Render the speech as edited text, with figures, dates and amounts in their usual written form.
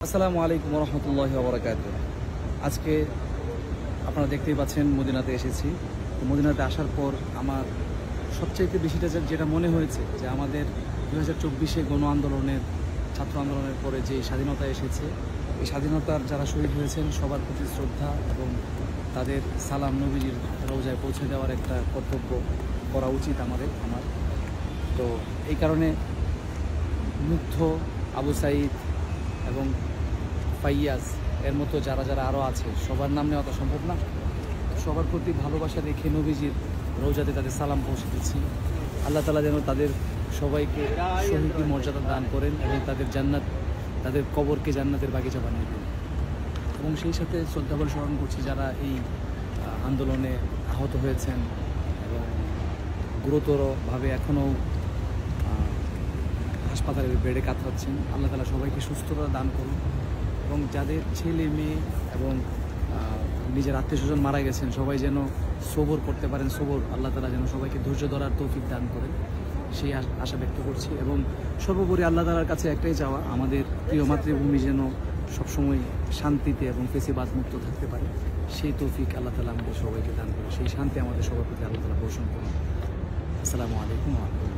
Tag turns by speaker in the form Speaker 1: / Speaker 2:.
Speaker 1: আসসালামু আলাইকুম রহমতুল্লাহি ওয়া বারাকাতুহু। আজকে আপনারা দেখতেই পাচ্ছেন মদিনাতে এসেছি। তো মদিনাতে আসার পর আমার সবচাইতে বেশিটা যেটা মনে হয়েছে যে আমাদের 2024-এ গণ আন্দোলনের ছাত্র আন্দোলনের পরে যে স্বাধীনতা এসেছে, এই স্বাধীনতার যারা শহীদ হয়েছেন সবার প্রতি শ্রদ্ধা এবং তাদের সালাম নবীজির রওজায় পৌঁছে দেওয়ার একটা কর্তব্য করা উচিত আমার। তো এই কারণে মুগ্ধ, আবু সাঈদ এবং ফাইয়াজ এর মতো যারা যারা আরও আছে সবার নাম নেওয়া তো সম্ভব না। সবার প্রতি ভালোবাসা রেখে নবীজির রওজাতে তাদের সালাম পৌঁছে দিচ্ছি। আল্লাহ তাআলা যেন তাদের সবাইকে শহীদি মর্যাদা দান করেন এবং তাদের কবরকে জান্নাতের বাগিচা বানিয়ে দেন। এবং সেই সাথে শ্রদ্ধাভরে স্মরণ করছি যারা এই আন্দোলনে আহত হয়েছেন এবং গুরুতরভাবে এখনও হাসপাতালের বেডে কাতরাচ্ছেন। আল্লাহ তাআলা সবাইকে সুস্থতা দান করুন এবং যাদের ছেলে মেয়ে এবং নিজের আত্মীয় স্বজন মারা গেছেন সবাই যেন সবর করতে পারেন। আল্লাহ তাআলা যেন সবাইকে ধৈর্য ধরার তৌফিক দান করেন, সেই আশা ব্যক্ত করছি। এবং সর্বোপরি আল্লাহ তাআলার কাছে একটাই চাওয়া, আমাদের প্রিয় মাতৃভূমি যেন সবসময় শান্তিতে এবং ফেসিবাদ মুক্ত থাকতে পারে, সেই তৌফিক আল্লাহ তাআলা আমাদের সবাইকে দান করে, সেই শান্তি আমাদের সবার প্রতি আল্লাহ তাআলা পোষণ করুন। আসসালামু আলাইকুম ওয়া রাহমাতুল্লাহ।